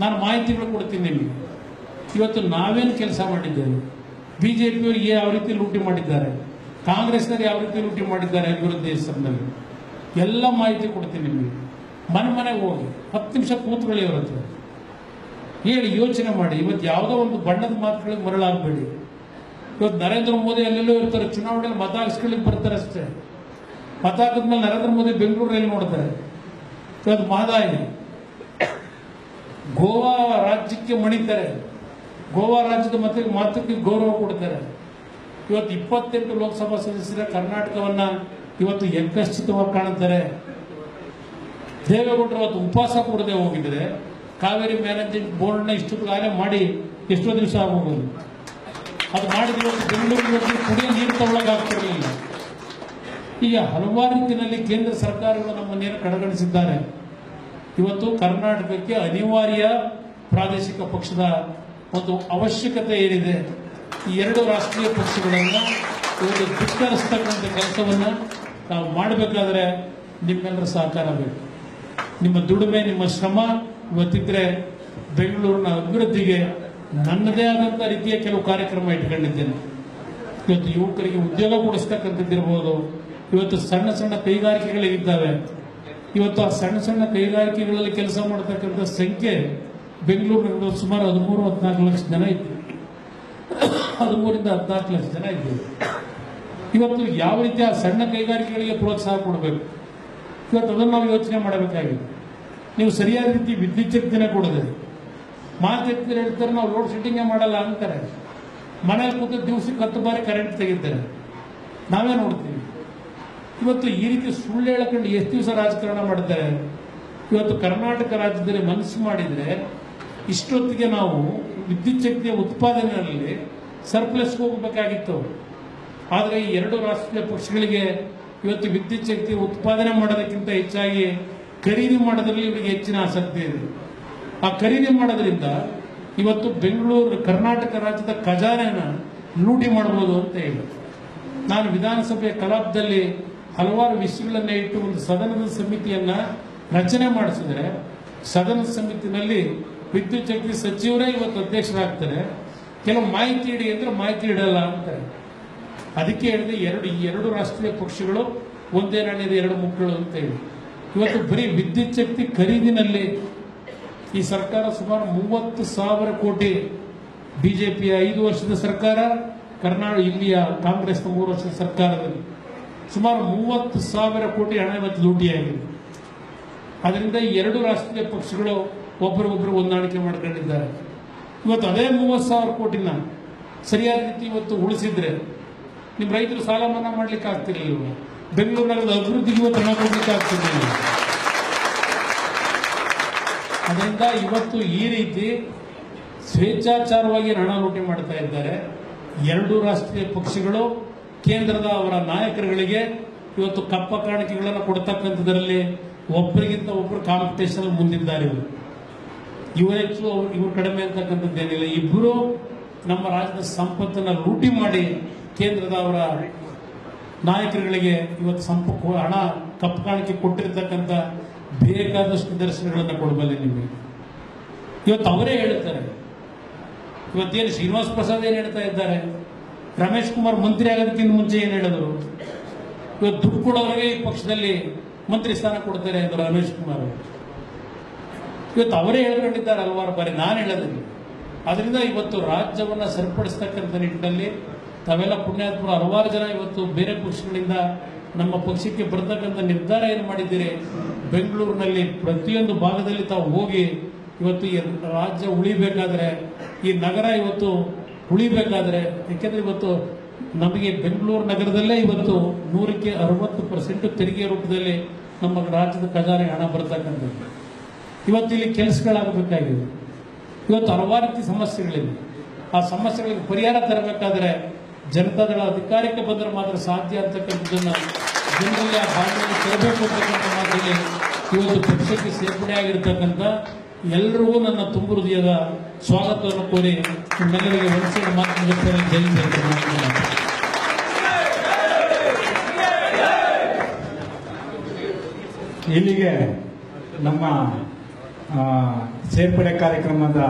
ನಾನು ಮಾಹಿತಿಗಳು ಕೊಡ್ತೀನಿ ನಿಮಗೆ. ಇವತ್ತು ನಾವೇನು ಕೆಲಸ ಮಾಡಿದ್ದೇವೆ, ಬಿಜೆಪಿಯವರು ಯಾವ ರೀತಿ ಲೂಟಿ ಮಾಡಿದ್ದಾರೆ, ಕಾಂಗ್ರೆಸ್ನವರು ಯಾವ ರೀತಿ ಲೂಟಿ ಮಾಡಿದ್ದಾರೆ ಅಭಿವೃದ್ಧಿ ಹೆಸರಿನಲ್ಲಿ ಎಲ್ಲ ಮಾಹಿತಿ ಕೊಡ್ತೀನಿ ನಿಮಗೆ. ಮನೆ ಮನೆಗೆ ಹೋಗಿ 10 ನಿಮಿಷ ಕೂತ್ಕೊಳ್ಳಿ ಅವ್ರ ಹತ್ರ, ಹೇಳಿ, ಯೋಚನೆ ಮಾಡಿ. ಇವತ್ತು ಯಾವುದೋ ಒಂದು ಬಣ್ಣದ ಮಾತುಗಳಿಗೆ ಮರಳಾಗಬೇಡಿ. ಇವತ್ತು ನರೇಂದ್ರ ಮೋದಿ ಅಲ್ಲೆಲ್ಲೋ ಇರ್ತಾರೆ, ಚುನಾವಣೆಯಲ್ಲಿ ಮತ ಹಾಕಿಸ್ಕೊಳ್ಳಿಕ್ಕೆ ಬರ್ತಾರೆ ಅಷ್ಟೇ. ಮತ ಹಾಕಿದ್ಮೇಲೆ ನರೇಂದ್ರ ಮೋದಿ ಬೆಂಗಳೂರಲ್ಲಿ ನೋಡ್ತಾರೆ. ಇವತ್ತು ಮಹದಾಯಿ ಗೋವಾ ರಾಜ್ಯಕ್ಕೆ ಮಣಿತಾರೆ, ಗೋವಾ ರಾಜ್ಯದ ಮಾತಕ್ಕೆ ಗೌರವ ಕೊಡ್ತಾರೆ. ಇವತ್ತು 28 ಲೋಕಸಭಾ ಸದಸ್ಯರ ಕರ್ನಾಟಕವನ್ನ ಇವತ್ತು ಯಥೇಚ್ಛಿತವಾಗಿ ಕಾಣುತ್ತಾರೆ. ದೇವೇಗೌಡರು ಅವತ್ತು ಉಪವಾಸ ಕೊಡದೆ ಹೋಗಿದ್ರೆ ಕಾವೇರಿ ಮ್ಯಾನೇಜ್ಮೆಂಟ್ ಬೋರ್ಡ್ನ ಇಷ್ಟೊತ್ತಿಗಾಗಲೇ ಮಾಡಿ ಎಷ್ಟೋ ದಿವಸ ಆಗೋಗೋದು. ಅದು ಮಾಡಿದ್ರೆ ಇವತ್ತು ಬೆಂಗಳೂರಿಗೆ ಕುಡಿಯೋ ನೀರು ತಗೊಳ್ಳೋಕ್ಕಾಗ್ತಿರಲಿಲ್ಲ. ಈಗ ಹಲವಾರು ರೀತಿಯಲ್ಲಿ ಕೇಂದ್ರ ಸರ್ಕಾರಗಳು ನಮ್ಮನ್ನೇನು ಕಡೆಗಣಿಸಿದ್ದಾರೆ. ಇವತ್ತು ಕರ್ನಾಟಕಕ್ಕೆ ಅನಿವಾರ್ಯ ಪ್ರಾದೇಶಿಕ ಪಕ್ಷದ ಒಂದು ಅವಶ್ಯಕತೆ ಏನಿದೆ. ಈ 2 ರಾಷ್ಟ್ರೀಯ ಪಕ್ಷಗಳನ್ನು ಇವತ್ತು ಧಿಕ್ಕರಿಸ್ತಕ್ಕಂಥ ಕೆಲಸವನ್ನು ನಾವು ಮಾಡಬೇಕಾದ್ರೆ ನಿಮ್ಮೆಲ್ಲರ ಸಹಕಾರ ಬೇಕು. ನಿಮ್ಮ ದುಡಿಮೆ, ನಿಮ್ಮ ಶ್ರಮ ಇವತ್ತಿದ್ರೆ ಬೆಂಗಳೂರಿನ ಅಭಿವೃದ್ಧಿಗೆ ನನ್ನದೇ ಆದಂಥ ರೀತಿಯ ಕೆಲವು ಕಾರ್ಯಕ್ರಮ ಇಟ್ಕೊಂಡಿದ್ದೇನೆ. ಇವತ್ತು ಯುವಕರಿಗೆ ಉದ್ಯೋಗ ಕೊಡಿಸ್ತಕ್ಕಂಥದ್ದಿರ್ಬೋದು. ಇವತ್ತು ಸಣ್ಣ ಸಣ್ಣ ಕೈಗಾರಿಕೆಗಳಿದ್ದಾವೆ. ಇವತ್ತು ಆ ಸಣ್ಣ ಸಣ್ಣ ಕೈಗಾರಿಕೆಗಳಲ್ಲಿ ಕೆಲಸ ಮಾಡತಕ್ಕಂಥ ಸಂಖ್ಯೆ ಬೆಂಗಳೂರಿನ ಸುಮಾರು 13-14 ಲಕ್ಷ ಜನ ಇತ್ತು. 13-14 ಲಕ್ಷ ಜನ ಇದ್ದೀವಿ. ಇವತ್ತು ಯಾವ ರೀತಿ ಆ ಸಣ್ಣ ಕೈಗಾರಿಕೆಗಳಿಗೆ ಪ್ರೋತ್ಸಾಹ ಕೊಡಬೇಕು, ಇವತ್ತು ಅದನ್ನು ನಾವು ಯೋಚನೆ ಮಾಡಬೇಕಾಗಿದೆ. ನೀವು ಸರಿಯಾದ ರೀತಿ ವಿದ್ಯುತ್ ಶಕ್ತಿನ ಕೊಡದೆ ಮಾತೆತ್ತಿರ ಹೇಳ್ತಾರೆ, ನಾವು ಲೋಡ್ ಶೆಡ್ಡಿಂಗೇ ಮಾಡಲ್ಲ ಅಂತಾರೆ. ಮನೇಲಿ ಕೂತು ದಿವಸಕ್ಕೆ 10 ಬಾರಿ ಕರೆಂಟ್ ತೆಗಿತಾರೆ, ನಾವೇ ನೋಡ್ತೀವಿ. ಇವತ್ತು ಈ ರೀತಿ ಸುಳ್ಳು ಹೇಳಕೊಂಡು ಎಷ್ಟು ದಿವಸ ರಾಜಕಾರಣ ಮಾಡ್ತಾರೆ. ಇವತ್ತು ಕರ್ನಾಟಕ ರಾಜ್ಯದಲ್ಲಿ ಮನಸ್ಸು ಮಾಡಿದರೆ ಇಷ್ಟೊತ್ತಿಗೆ ನಾವು ವಿದ್ಯುತ್ ಶಕ್ತಿಯ ಉತ್ಪಾದನೆಯಲ್ಲಿ ಸರ್ಪ್ಲಸ್ ಹೋಗಬೇಕಾಗಿತ್ತು. ಆದರೆ ಈ 2 ರಾಷ್ಟ್ರೀಯ ಪಕ್ಷಗಳಿಗೆ ಇವತ್ತು ವಿದ್ಯುತ್ ಶಕ್ತಿ ಉತ್ಪಾದನೆ ಮಾಡೋದಕ್ಕಿಂತ ಹೆಚ್ಚಾಗಿ ಖರೀದಿ ಮಾಡೋದ್ರಲ್ಲಿ ಇವರಿಗೆ ಹೆಚ್ಚಿನ ಆಸಕ್ತಿ ಇದೆ. ಆ ಖರೀದಿ ಮಾಡೋದ್ರಿಂದ ಇವತ್ತು ಬೆಂಗಳೂರು ಕರ್ನಾಟಕ ರಾಜ್ಯದ ಖಜಾನೆನ ಲೂಟಿ ಮಾಡಬಹುದು ಅಂತ ಹೇಳಿ ನಾನು ವಿಧಾನಸಭೆಯ ಕಲಾಪದಲ್ಲಿ ಹಲವಾರು ವಿಷಯಗಳನ್ನ ಇಟ್ಟು ಒಂದು ಸದನದ ಸಮಿತಿಯನ್ನ ರಚನೆ ಮಾಡಿಸಿದ್ರೆ, ಸದನದ ಸಮಿತಿನಲ್ಲಿ ವಿದ್ಯುತ್ ಶಕ್ತಿ ಸಚಿವರೇ ಇವತ್ತು ಅಧ್ಯಕ್ಷರಾಗ್ತಾರೆ. ಕೆಲವು ಮಾಹಿತಿ ಇಡಿ ಅಂದ್ರೆ ಮಾಹಿತಿ ಇಡಲ್ಲ ಅಂತಾರೆ. ಅದಕ್ಕೆ ಹೇಳಿದೆ ಈ 2 ರಾಷ್ಟ್ರೀಯ ಪಕ್ಷಗಳು ಒಂದೇ ನಾಣ್ಯದ 2 ಮುಖಗಳು ಅಂತ ಹೇಳಿ. ಇವತ್ತು ಬರೀ ವಿದ್ಯುತ್ ಶಕ್ತಿ ಖರೀದಿನಲ್ಲಿ ಈ ಸರ್ಕಾರ ಸುಮಾರು 30,000 ಕೋಟಿ, ಬಿಜೆಪಿಯ 5 ವರ್ಷದ ಸರ್ಕಾರ, ಕರ್ನಾಟಕ ಇಲ್ಲಿಯ ಕಾಂಗ್ರೆಸ್ನ 3 ವರ್ಷದ ಸರ್ಕಾರದಲ್ಲಿ ಸುಮಾರು 30,000 ಕೋಟಿ ಹಣ ಇವತ್ತು ಲೂಟಿಯಾಗಿದೆ. ಅದರಿಂದ ಈ 2 ರಾಷ್ಟ್ರೀಯ ಪಕ್ಷಗಳು ಒಬ್ಬರಿಗೊಬ್ಬರು ಹೊಂದಾಣಿಕೆ ಮಾಡ್ಕೊಂಡಿದ್ದಾರೆ. ಇವತ್ತು ಅದೇ 30,000 ಕೋಟಿನ ಸರಿಯಾದ ರೀತಿ ಇವತ್ತು ಉಳಿಸಿದ್ರೆ ನಿಮ್ಮ ರೈತರು ಸಾಲ ಮನ್ನಾ ಮಾಡ್ಲಿಕ್ಕೆ ಆಗ್ತಿರ್ಲಿಲ್ಲ, ಬೆಂಗಳೂರು ನಗರದ ಅಭಿವೃದ್ಧಿಗೆ ಇವತ್ತು ಹಣ ಕೊಡ್ಲಿಕ್ಕೆ ಆಗ್ತಿರ್ಲಿಲ್ಲ. ಅದರಿಂದ ಇವತ್ತು ಈ ರೀತಿ ಸ್ವೇಚ್ಛಾಚಾರವಾಗಿ ಹಣ ಲೂಟಿ ಮಾಡ್ತಾ ಇದ್ದಾರೆ. 2 ರಾಷ್ಟ್ರೀಯ ಪಕ್ಷಗಳು ಕೇಂದ್ರದ ಅವರ ನಾಯಕರುಗಳಿಗೆ ಇವತ್ತು ಕಪ್ಪ ಕಾಣಿಕೆಗಳನ್ನು ಕೊಡ್ತಕ್ಕಂಥದ್ರಲ್ಲಿ ಒಬ್ಬರಿಗಿಂತ ಒಬ್ಬರು ಕಾಂಪಿಟೇಷನ್ ಮುಂದಿದ್ದಾರೆ. ಇವರು ಹೆಚ್ಚು ಇವರು ಕಡಿಮೆ ಅಂತಕ್ಕಂಥದ್ದೇನಿಲ್ಲ. ಇಬ್ಬರು ನಮ್ಮ ರಾಜ್ಯದ ಸಂಪತ್ತನ್ನು ಲೂಟಿ ಮಾಡಿ ಕೇಂದ್ರದ ಅವರ ನಾಯಕರುಗಳಿಗೆ ಇವತ್ತು ಹಣ ಕಪ್ಪು ಕಾಣಿಕೆ ಕೊಟ್ಟಿರ್ತಕ್ಕಂಥ ಬೇಕಾದಷ್ಟು ನಿದರ್ಶನಗಳನ್ನು ಕೊಡಬಲ್ಲೆ ನಿಮಗೆ. ಇವತ್ತು ಅವರೇ ಹೇಳ್ತಾರೆ. ಇವತ್ತೇನು ಶ್ರೀನಿವಾಸ ಪ್ರಸಾದ್ ಏನು ಹೇಳ್ತಾ ಇದ್ದಾರೆ, ರಮೇಶ್ ಕುಮಾರ್ ಮಂತ್ರಿ ಆಗೋದಕ್ಕಿಂತ ಮುಂಚೆ ಏನು ಹೇಳಿದ್ರು, ಇವತ್ತು ದುಡ್ಡು ಕೊಡೋರಿಗೆ ಈ ಪಕ್ಷದಲ್ಲಿ ಮಂತ್ರಿ ಸ್ಥಾನ ಕೊಡ್ತಾರೆ ಎಂದರು ರಮೇಶ್ ಕುಮಾರ್. ಇವತ್ತು ಅವರೇ ಹೇಳ್ಕೊಂಡಿದ್ದಾರೆ ಹಲವಾರು ಬಾರಿ, ನಾನು ಹೇಳೋದಿಲ್ಲ. ಅದರಿಂದ ಇವತ್ತು ರಾಜ್ಯವನ್ನು ಸರಿಪಡಿಸ್ತಕ್ಕಂಥ ನಿಟ್ಟಿನಲ್ಲಿ ತಾವೆಲ್ಲ ಪುಣ್ಯಾತ್ಮರು ಹಲವಾರು ಜನ ಇವತ್ತು ಬೇರೆ ಪಕ್ಷಗಳಿಂದ ನಮ್ಮ ಪಕ್ಷಕ್ಕೆ ಬರ್ತಕ್ಕಂಥ ನಿರ್ಧಾರ ಏನು ಮಾಡಿದ್ದೀರಿ, ಬೆಂಗಳೂರಿನಲ್ಲಿ ಪ್ರತಿಯೊಂದು ಭಾಗದಲ್ಲಿ ತಾವು ಹೋಗಿ ಇವತ್ತು ಈ ರಾಜ್ಯ ಉಳಿಬೇಕಾದ್ರೆ, ಈ ನಗರ ಇವತ್ತು ಉಳಿಬೇಕಾದ್ರೆ, ಯಾಕೆಂದ್ರೆ ಇವತ್ತು ನಮಗೆ ಬೆಂಗಳೂರು ನಗರದಲ್ಲೇ ಇವತ್ತು 100ಕ್ಕೆ 60% ತೆರಿಗೆ ರೂಪದಲ್ಲಿ ನಮ್ಮ ರಾಜ್ಯದ ಖಜಾನೆ ಹಣ ಬರ್ತಕ್ಕಂಥದ್ದು. ಇವತ್ತು ಇಲ್ಲಿ ಕೆಲಸಗಳಾಗಬೇಕಾಗಿದೆ. ಇವತ್ತು ಹಲವಾರು ರೀತಿ ಸಮಸ್ಯೆಗಳಿವೆ. ಆ ಸಮಸ್ಯೆಗಳಿಗೆ ಪರಿಹಾರ ತರಬೇಕಾದ್ರೆ ಜನತಾದಳ ಅಧಿಕಾರಕ್ಕೆ ಬಂದರೆ ಮಾತ್ರ ಸಾಧ್ಯ ಅಂತಕ್ಕಂಥದ್ದನ್ನು ಜನರಲ್ಲಿ ಆ ಭಾಗದಲ್ಲಿ ತರಬೇಕು ಅಂತಕ್ಕಂಥ ಮಾತಲ್ಲಿ ಇವತ್ತು ಪಕ್ಷಕ್ಕೆ ಸೇರ್ಪಡೆ ಆಗಿರ್ತಕ್ಕಂಥ ಎಲ್ಲರಿಗೂ ನನ್ನ ತುಂಬು ಹೃದಯದ ಸ್ವಾಗತವನ್ನು ಕೋರಿ ನಿಮ್ಮೆಲ್ಲರಿಗೆ ವಂಚಿತ ಮಾತುಕತೆ ಜಯಿಸಿದ್ದೇನೆ. ಇಲ್ಲಿಗೆ ನಮ್ಮ ಸೇರ್ಪಡೆ ಕಾರ್ಯಕ್ರಮದ